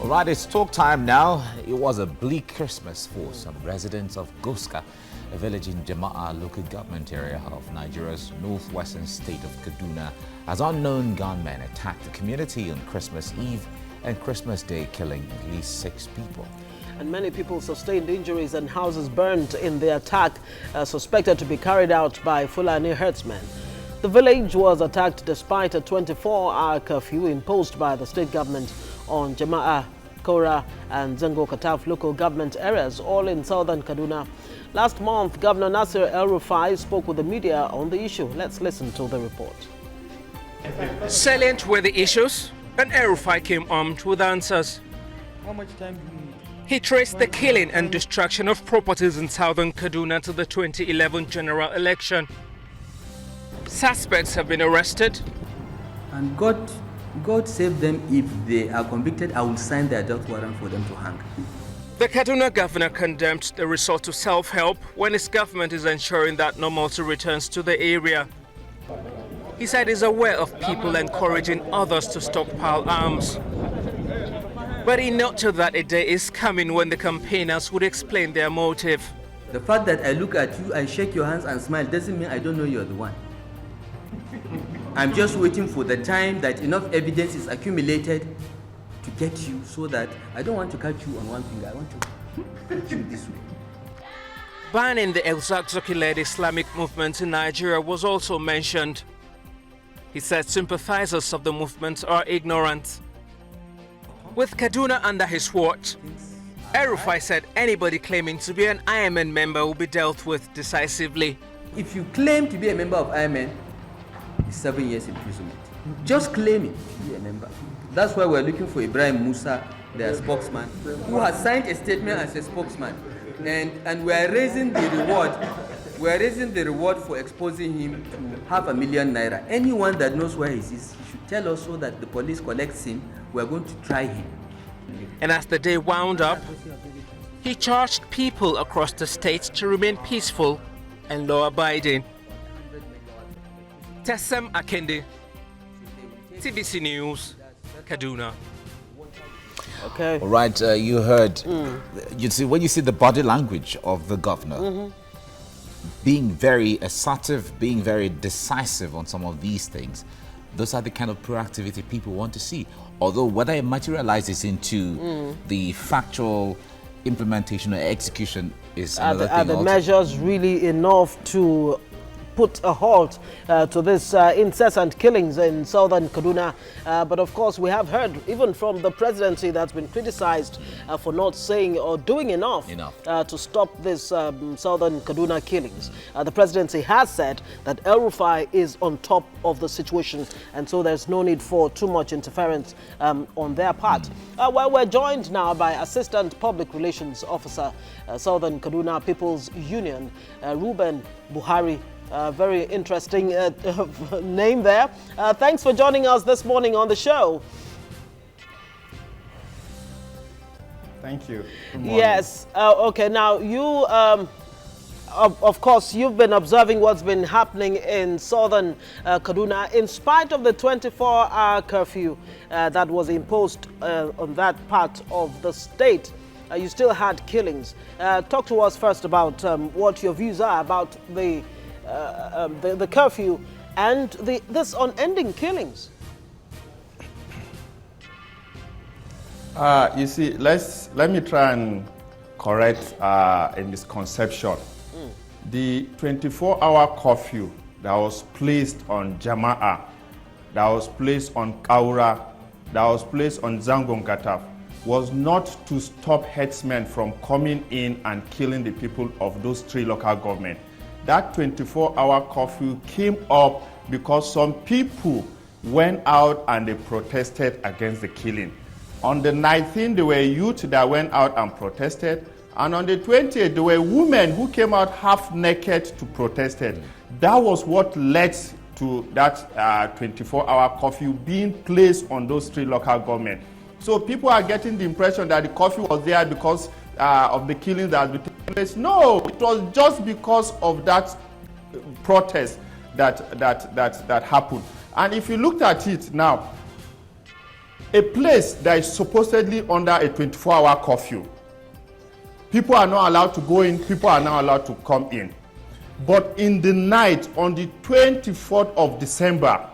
All right, it's talk time now. It was a bleak Christmas for some residents of Goska, a village in Jama'a local government area of Nigeria's northwestern state of Kaduna, as unknown gunmen attacked the community on Christmas Eve and Christmas Day, killing at least 6 people. And many people sustained injuries and houses burned in the attack, suspected to be carried out by Fulani herdsmen. The village was attacked despite a 24-hour curfew imposed by the state government on Jama'a, Kora and Zango Kataf local government areas, all in southern Kaduna. Last month, Governor Nasir El-Rufai spoke with the media on the issue. Let's listen to the report. Salient were the issues, and El-Rufai came armed with answers. How much time? He traced the killing and destruction of properties in southern Kaduna to the 2011 general election. Suspects have been arrested. And God save them. If they are convicted, I will sign the death warrant for them to hang. The Kaduna governor condemned the resort to self-help when his government is ensuring that normalcy returns to the area. He said he's aware of people encouraging others to stockpile arms. But he noted that a day is coming when the campaigners would explain their motive. The fact that I look at you, I shake your hands and smile doesn't mean I don't know you're the one. I'm just waiting for the time that enough evidence is accumulated to get you, so that I don't want to catch you on one finger. I want to catch you this way. Banning the El-Zakzaky-led Islamic movement in Nigeria was also mentioned. He said sympathizers of the movement are ignorant. With Kaduna under his watch, El-Rufai said anybody claiming to be an IMN member will be dealt with decisively. If you claim to be a member of IMN, it's 7 years imprisonment. Just claim it to be a member. That's why we're looking for Ibrahim Musa, their spokesman, who has signed a statement as a spokesman. And we are raising the reward. We are raising the reward for exposing him to $500,000 naira. Anyone that knows where he is, he should tell us so that the police collects him. We are going to try him. And as the day wound up, he charged people across the state to remain peaceful and law-abiding. Tessem Akende, TBC News, Kaduna. Okay. All right, you heard. You see, when you see the body language of the governor, being very assertive, being very decisive on some of these things, those are the kind of proactivity people want to see. Although whether it materializes into the factual implementation or execution is another thing. Are the measures really enough to put a halt to this incessant killings in southern Kaduna? But of course, we have heard even from the presidency that's been criticized for not saying or doing enough. To stop this southern Kaduna killings. The presidency has said that El-Rufai is on top of the situation, and so there's no need for too much interference on their part. Well, we're joined now by Assistant Public Relations Officer, Southern Kaduna People's Union, Ruben Buhari. Very interesting name there. Thanks for joining us this morning on the show. Thank you. Yes. Okay. Now, you, of course, you've been observing what's been happening in southern Kaduna. In spite of the 24-hour curfew that was imposed on that part of the state, you still had killings. Talk to us first about what your views are about the curfew and this unending killings. You see, let me try and correct a misconception. The 24-hour curfew that was placed on Jama'a, that was placed on Kaura, that was placed on Zangon Kataf, was not to stop herdsmen from coming in and killing the people of those 3 local governments. That 24-hour curfew came up because some people went out and they protested against the killing. On the 19th, there were youth that went out and protested. And on the 20th, there were women who came out half naked to protest. That was what led to that 24-hour curfew being placed on those 3 local governments. So people are getting the impression that the curfew was there because of the killings that had been taking place. No, it was just because of that protest that happened. And if you looked at it now, A place that is supposedly under a 24-hour curfew. People are not allowed to go in, people are not allowed to come in. But in the night, on the 24th of December,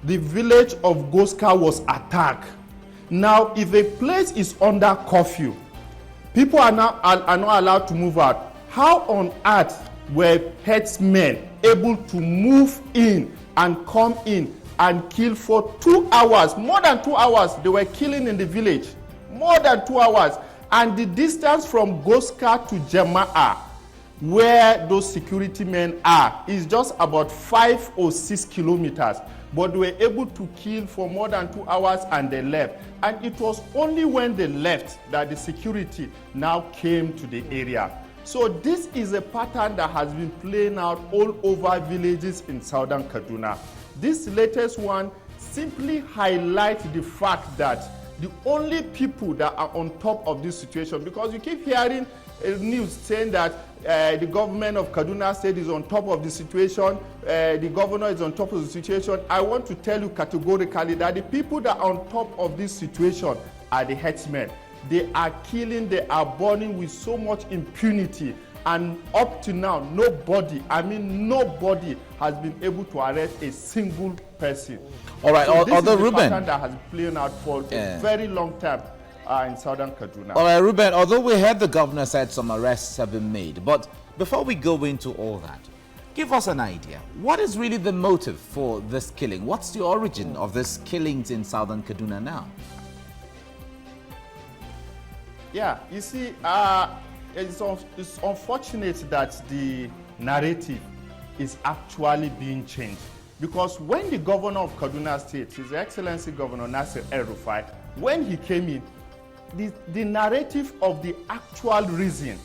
the village of Goska was attacked. Now, if a place is under curfew, people are not allowed to move out. How on earth were herdsmen able to move in and come in and kill for 2 hours? More than 2 hours, they were killing in the village. More than 2 hours. And the distance from Goska to Jama'a, where those security men are, is just about 5 or 6 kilometers. But they were able to kill for more than 2 hours and they left. And it was only when they left that the security now came to the area. So this is a pattern that has been playing out all over villages in southern Kaduna. This latest one simply highlights the fact that the only people that are on top of this situation, because you keep hearing news saying that the government of Kaduna State is on top of the situation, the governor is on top of the situation. I want to tell you categorically that the people that are on top of this situation are the herdsmen. They are killing, they are burning with so much impunity. And up to now, nobody has been able to arrest a single person. All right, so this although is the Ruben, pattern that has been playing out for a very long time in southern Kaduna. All right, Ruben, although we heard the governor said some arrests have been made, but before we go into all that, give us an idea. What is really the motive for this killing? What's the origin of this killings in southern Kaduna now? Yeah, you see, it's unfortunate that the narrative is actually being changed. Because when the governor of Kaduna State, His Excellency Governor Nasir El-Rufai, when he came in, the narrative of the actual reason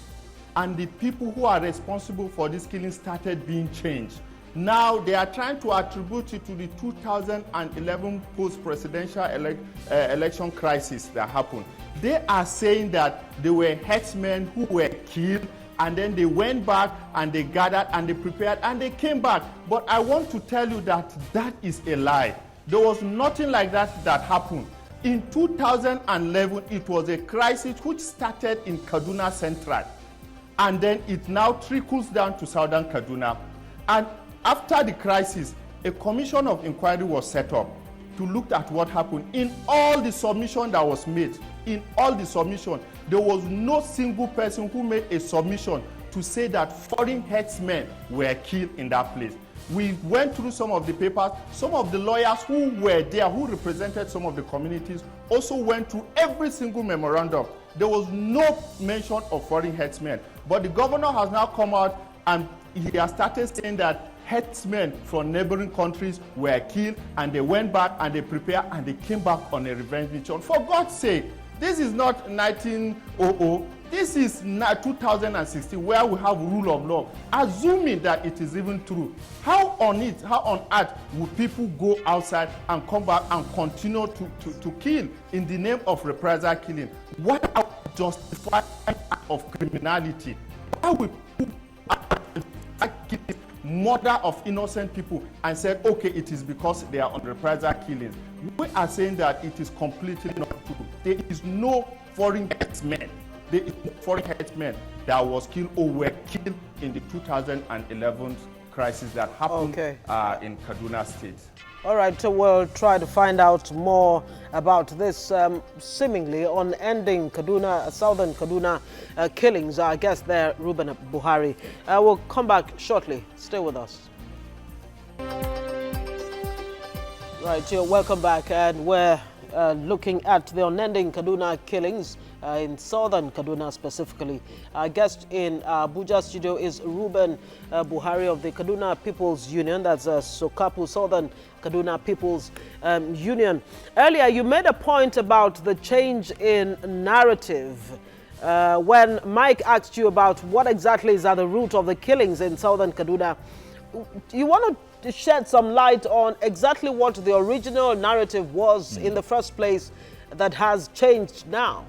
and the people who are responsible for this killing started being changed. Now they are trying to attribute it to the 2011 post-presidential election crisis that happened. They are saying that there were herdsmen who were killed, and then they went back and they gathered and they prepared and they came back. But I want to tell you that that is a lie. There was nothing like that happened. In 2011, it was a crisis which started in Kaduna Central, and then it now trickles down to southern Kaduna. And after the crisis, a commission of inquiry was set up to look at what happened. In all the submission that was made, there was no single person who made a submission to say that foreign herdsmen were killed in that place. We went through some of the papers. Some of the lawyers who were there, who represented some of the communities, also went through every single memorandum. There was no mention of foreign herdsmen. But the governor has now come out and he has started saying that herdsmen from neighboring countries were killed, and they went back and they prepared and they came back on a revenge mission. For God's sake, this is not 1900, this is 2016, where we have rule of law. Assuming that it is even true, how on earth would people go outside and come back and continue to kill in the name of reprisal killing? What are justifying of criminality? Why would people kill murder of innocent people and said, okay, it is because they are on reprisal killings? We are saying that it is completely not true. There is no foreign herdsmen. There is no foreign herdsmen that was killed or were killed in the 2011 crisis that happened in Kaduna State. All right, so we'll try to find out more about this seemingly unending southern Kaduna killings. Our guest there, Ruben Buhari. We'll come back shortly. Stay with us. Right, welcome back, and we're looking at the unending Kaduna killings in southern Kaduna specifically. Our guest in Abuja studio is Ruben Buhari of the Kaduna People's Union. That's Sokapu, Southern Kaduna People's Union. Earlier, you made a point about the change in narrative when Mike asked you about what exactly is at the root of the killings in southern Kaduna. You want to shed some light on exactly what the original narrative was in the first place that has changed now?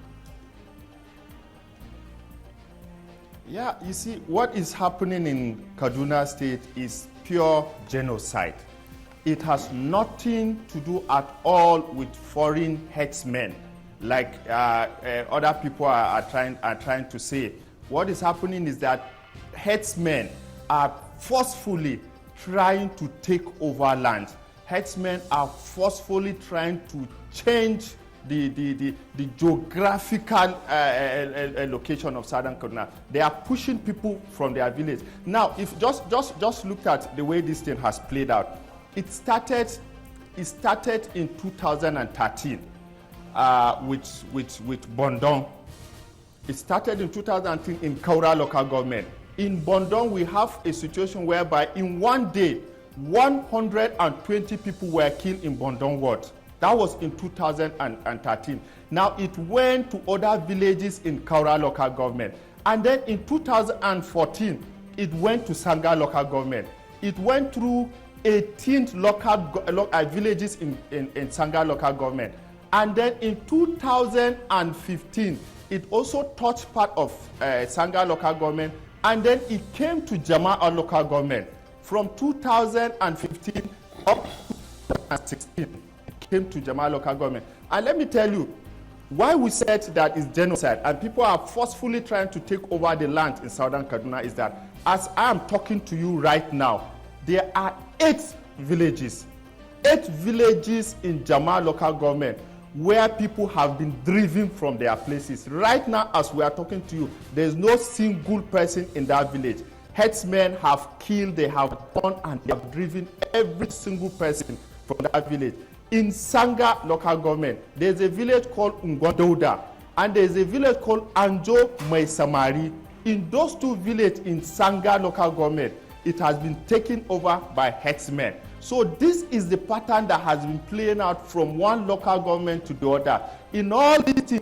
Yeah, you see, what is happening in Kaduna State is pure genocide. It has nothing to do at all with foreign herdsmen, like other people are trying to say. What is happening is that herdsmen are forcefully trying to take over land. Herdsmen are forcefully trying to change the geographical location of southern Kaduna. They are pushing people from their village. Now, if just look at the way this thing has played out. It started in 2013 with Bondon. It started in 2013 in Kaura local government. In Bondon, we have a situation whereby in one day, 120 people were killed in Bondon ward. That was in 2013. Now it went to other villages in Kaura local government. And then in 2014, it went to Sanga local government. It went through 18 villages in Sanga local government. And then in 2015, it also touched part of Sanga local government. And then it came to Jama'a local government. From 2015 up to 2016, it came to Jama'a local government. And let me tell you, why we said that it's genocide and people are forcefully trying to take over the land in southern Kaduna is that as I am talking to you right now, there are 8 villages in Jama'a local government where people have been driven from their places. Right now, as we are talking to you, there is no single person in that village. Herdsmen have killed, they have gone and they have driven every single person from that village. In Sanga local government, there's a village called Ngwadouda and there's a village called Anjo Maisamari. In those 2 villages in Sanga local government, it has been taken over by herdsmen. So this is the pattern that has been playing out from one local government to the other. In all these things,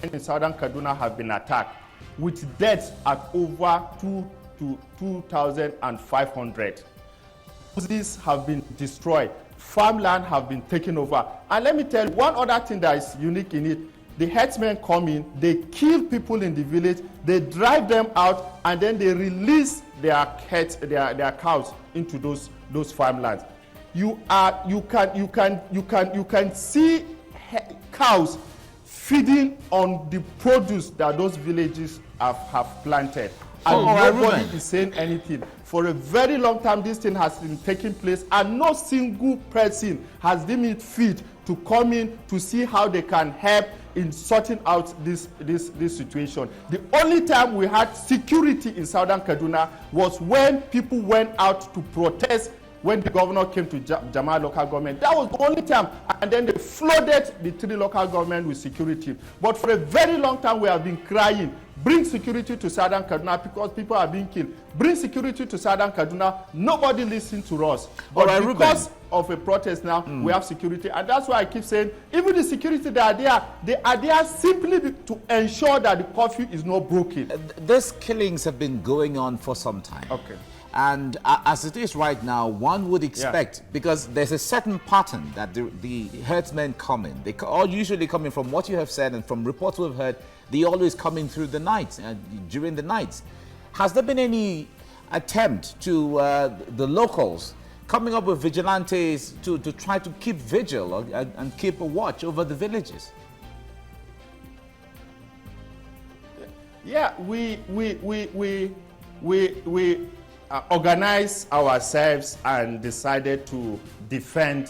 in southern Kaduna have been attacked with deaths at over 2,500. Houses have been destroyed. Farmland have been taken over. And let me tell you, one other thing that is unique in it, the herdsmen come in, they kill people in the village, they drive them out, and then they release their cows into those farmlands. You can see cows feeding on the produce that those villages have planted. And nobody is saying anything. For a very long time, this thing has been taking place, and no single person has deemed it fit to come in to see how they can help in sorting out this situation. The only time we had security in southern Kaduna was when people went out to protest when the governor came to Jama'a local government. That was the only time, and then they flooded the 3 local government with security. But for a very long time, we have been crying, bring security to southern Kaduna because people are being killed. Bring security to southern Kaduna. Nobody listened to us. But because of a protest now, we have security. And that's why I keep saying, even the security that they are there simply to ensure that the curfew is not broken. These killings have been going on for some time. Okay. And as it is right now, one would expect, because there's a certain pattern that the herdsmen come in. They all usually come in, from what you have said and from reports we've heard, they always come in through the night, during the nights. Has there been any attempt to the locals coming up with vigilantes to try to keep vigil and keep a watch over the villages? Yeah, we organized ourselves and decided to defend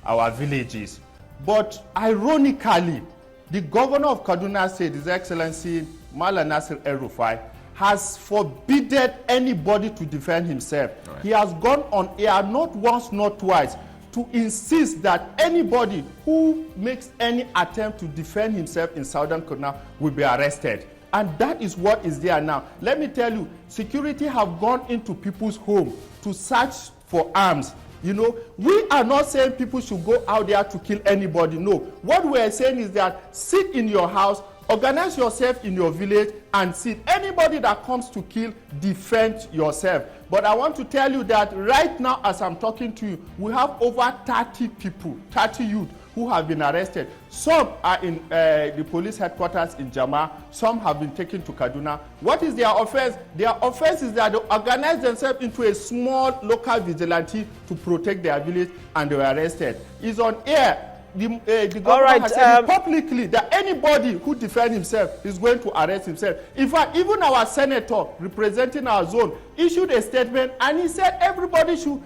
our villages. But ironically, the governor of Kaduna State, His Excellency Malam Nasir El-Rufai, has forbidden anybody to defend himself. Right. He has gone on air not once, not twice, to insist that anybody who makes any attempt to defend himself in southern Kaduna will be arrested. And that is what is there now. Let me tell you, security have gone into people's home to search for arms. You know, we are not saying people should go out there to kill anybody. No. What we are saying is that sit in your house, organize yourself in your village, and sit. Anybody that comes to kill, defend yourself. But I want to tell you that right now, as I'm talking to you, we have over 30 people, 30 youth, who have been arrested. Some are in the police headquarters in Jama. Some have been taken to Kaduna. What is their offense? Their offense is that they organize themselves into a small local vigilante to protect their village, and they were arrested. It's on air. The government has said publicly that anybody who defends himself is going to arrest himself. In fact, even our senator representing our zone issued a statement, and he said everybody should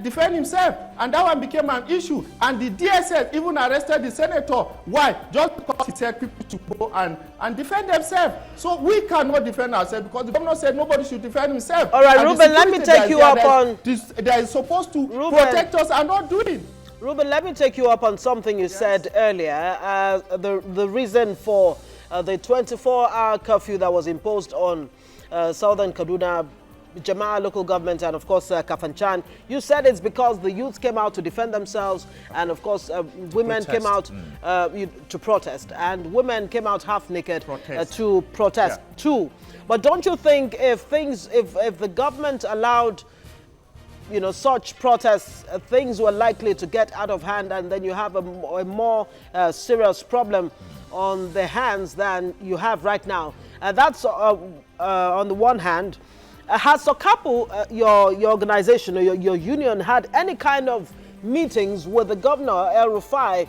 defend himself, and that one became an issue. And the DSS even arrested the senator. Why? Just because he said people should go and defend themselves. So we cannot defend ourselves because the governor said nobody should defend himself. All right, and Ruben, let me take you up on... That is supposed to protect us are not doing. Ruben, let me take you up on something you said earlier. The reason for the 24-hour curfew that was imposed on southern Kaduna, Jama'a local government, and of course Kafanchan. You said it's because the youth came out to defend themselves, and of course women came out to protest, and women came out half naked to protest too. But don't you think if the government allowed such protests, things were likely to get out of hand, and then you have a more serious problem on the hands than you have right now? That's on the one hand. Has SOCAPU, your organization or your union, had any kind of meetings with the governor, El-Rufai,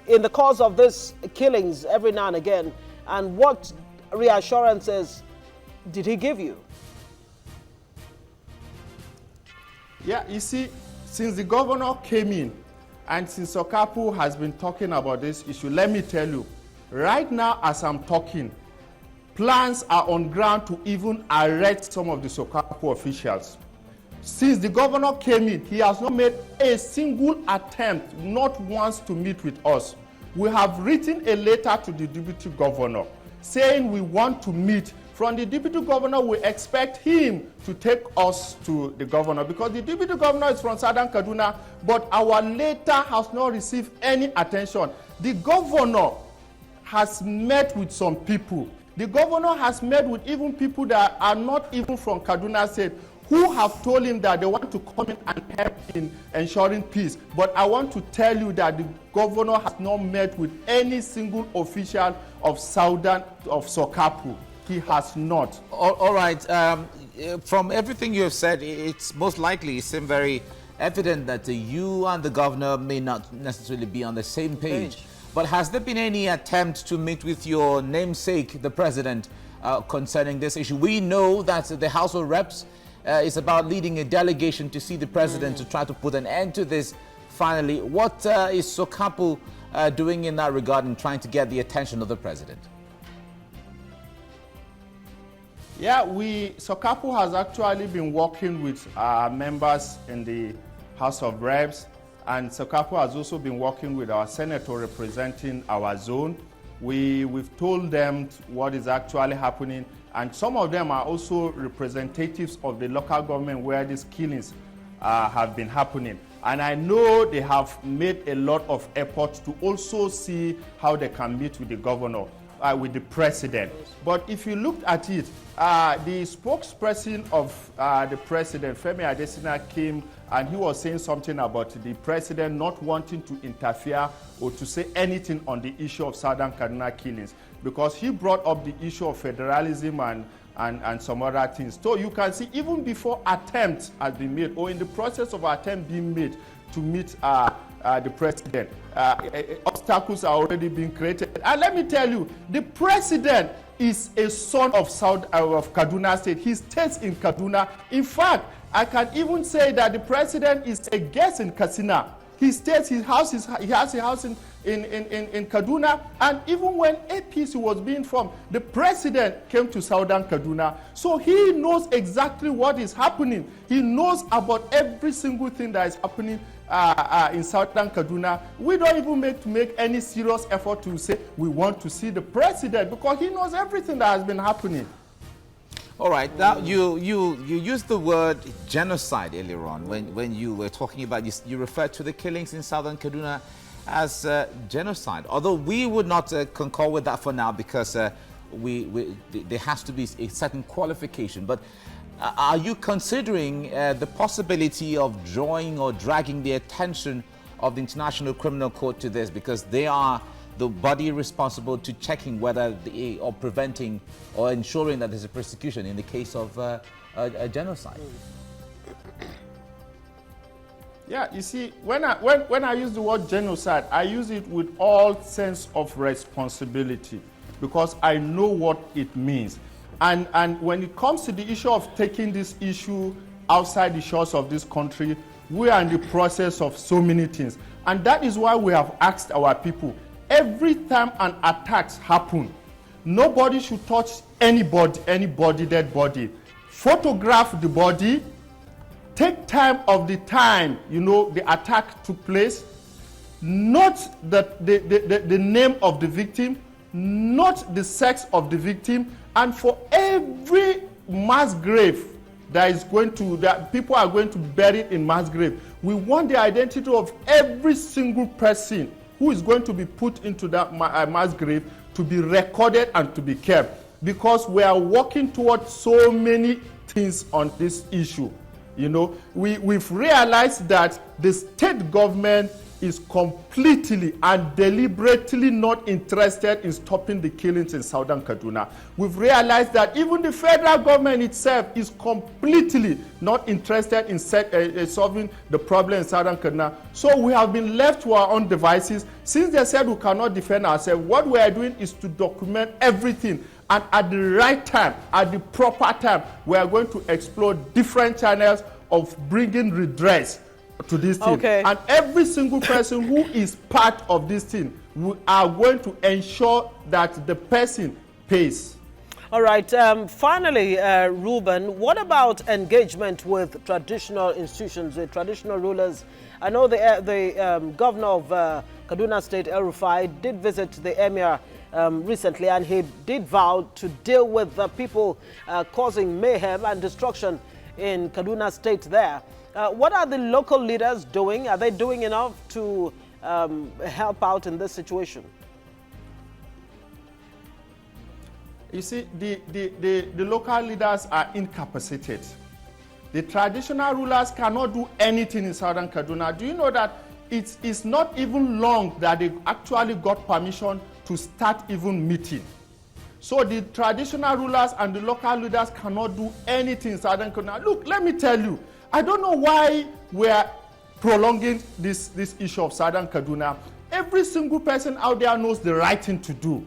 in the course of these killings every now and again? And what reassurances did he give you? Yeah, you see, since the governor came in and since SOCAPU has been talking about this issue, let me tell you, right now as I'm talking, plans are on ground to even arrest some of the SOCAPU officials. Since the governor came in, he has not made a single attempt, not once, to meet with us. We have written a letter to the deputy governor saying we want to meet. From the deputy governor, we expect him to take us to the governor because the deputy governor is from southern Kaduna, but our letter has not received any attention. The governor has met with some people. The governor has met with even people that are not even from Kaduna State, who have told him that they want to come in and help in ensuring peace. But I want to tell you that the governor has not met with any single official of SOCAPU. He has not. All right. From everything you have said, it's most likely, it seems very evident that you and the governor may not necessarily be on the same page. But has there been any attempt to meet with your namesake, the president, concerning this issue? We know that the House of Reps is about leading a delegation to see the president to try to put an end to this finally. What is SOCAPU doing in that regard in trying to get the attention of the president? Yeah, SOCAPU has actually been working with our members in the House of Reps, and SOCAPU has also been working with our senator representing our zone. We've told them what is actually happening, and some of them are also representatives of the local government where these killings have been happening. And I know they have made a lot of effort to also see how they can meet with the governor, with the president. But if you looked at it, the spokesperson of the president, Femi Adesina, came and he was saying something about the president not wanting to interfere or to say anything on the issue of Southern Kaduna killings, because he brought up the issue of federalism and some other things. So you can see even before attempts has been made, or in the process of attempt being made to meet the president, obstacles are already being created. And let me tell you, the president is a son of Kaduna State. He stays in Kaduna. In fact, I can even say that the president is a guest in Katsina. He stays, he has a house in Kaduna, and even when APC was being formed, the president came to southern Kaduna. So he knows exactly what is happening. He knows about every single thing that is happening in southern Kaduna. We don't even make any serious effort to say we want to see the president, because he knows everything that has been happening. All right. Now, you used the word genocide earlier on when you were talking about this. You referred to the killings in southern Kaduna as genocide. Although we would not concur with that for now, because there has to be a certain qualification. But are you considering the possibility of drawing or dragging the attention of the International Criminal Court to this, because they are the body responsible to checking whether or preventing or ensuring that there's a prosecution in the case of a genocide. Yeah, you see, when I use the word genocide, I use it with all sense of responsibility because I know what it means. And when it comes to the issue of taking this issue outside the shores of this country, we are in the process of so many things. And that is why we have asked our people, every time an attack happens, nobody should touch anybody, dead body. Photograph the body, take time of the time, the attack took place, note the name of the victim, note the sex of the victim, and for every mass grave that people are going to be buried in mass grave, we want the identity of every single person who is going to be put into that mass grave to be recorded and to be kept, because we are working towards so many things on this issue. We've realized that the state government is completely and deliberately not interested in stopping the killings in southern Kaduna. We've realized that even the federal government itself is completely not interested in solving the problem in southern Kaduna. So we have been left to our own devices. Since they said we cannot defend ourselves, what we are doing is to document everything. And at the right time, at the proper time, we are going to explore different channels of bringing redress to this thing. Okay. And every single person who is part of this thing, we are going to ensure that the person pays. All right. Finally, Reuben, what about engagement with traditional institutions, with traditional rulers? I know the governor of Kaduna State, El-Rufai, did visit the emir recently, and he did vow to deal with the people causing mayhem and destruction in Kaduna State there. What are the local leaders doing? Are they doing enough to help out in this situation? You see, the local leaders are incapacitated. The traditional rulers cannot do anything in southern Kaduna. Do you know that it's not even long that they actually got permission to start even meeting? So the traditional rulers and the local leaders cannot do anything in southern Kaduna. Look, let me tell you, I don't know why we are prolonging this issue of southern Kaduna. Every single person out there knows the right thing to do.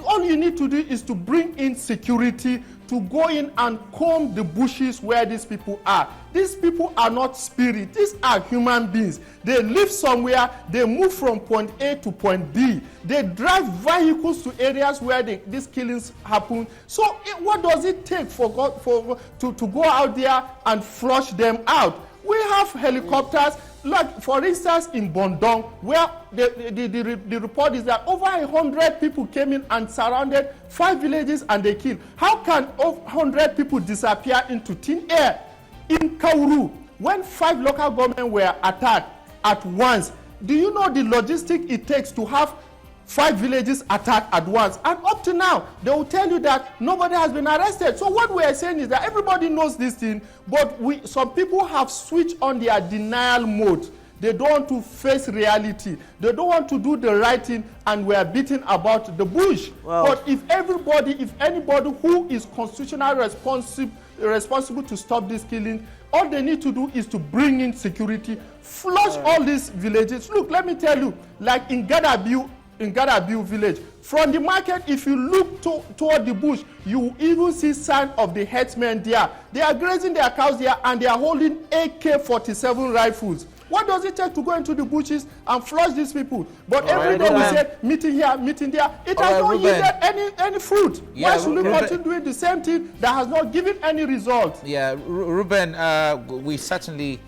All you need to do is to bring in security, to go in and comb the bushes where these people are. These people are not spirits. These are human beings. They live somewhere. They move from point A to point B. They drive vehicles to areas where these killings happen. So what does it take to go out there and flush them out? We have helicopters. Like, for instance, in Bondong, where the report is that over 100 people came in and surrounded 5 villages and they killed. How can 100 people disappear into thin air? In Kauru, when 5 local governments were attacked at once, do you know the logistic it takes to have 5 villages attacked at once? And up to now, they will tell you that nobody has been arrested. So what we are saying is that everybody knows this thing, but some people have switched on their denial mode. They don't want to face reality. They don't want to do the right thing, and we are beating about the bush. Wow. But if anybody who is constitutionally responsible to stop this killing, all they need to do is to bring in security, flush all these villages. Look, let me tell you, like in Gadabiu village, from the market, if you look toward the bush, you will even see signs of the herdsmen there. They are grazing their cows there, and they are holding AK-47 rifles. What does it take to go into the bushes and flush these people? But every day we say meeting here, meeting there. It has not yielded any fruit. Yeah, why should we continue doing the same thing that has not given any result? Yeah, Reuben, we certainly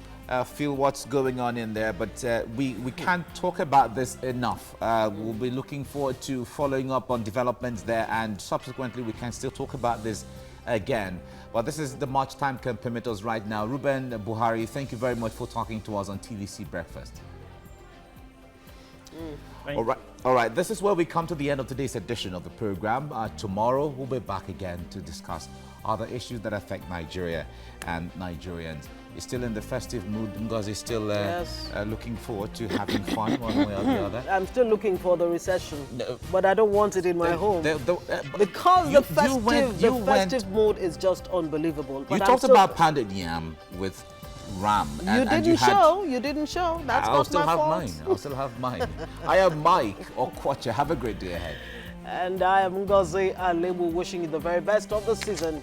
feel what's going on in there, but we can't talk about this enough. We'll be looking forward to following up on developments there, and subsequently we can still talk about this again. Well, this is the much time can permit us right now. Reuben Buhari, thank you very much for talking to us on TVC Breakfast. All right. This is where we come to the end of today's edition of the program. Tomorrow, we'll be back again to discuss other issues that affect Nigeria and Nigerians. You're still in the festive mood. Ngozi is still looking forward to having fun one way or the other. I'm still looking for the recession, but I don't want it in my home. Because the festive mood is just unbelievable. But you talked about pounded yam with ram. You didn't show. That's I'll not still my have fault. mine. I'll still have mine. I am Mike or Kwacha. Have a great day ahead. And I am Ngozi Alebu, wishing you the very best of the season.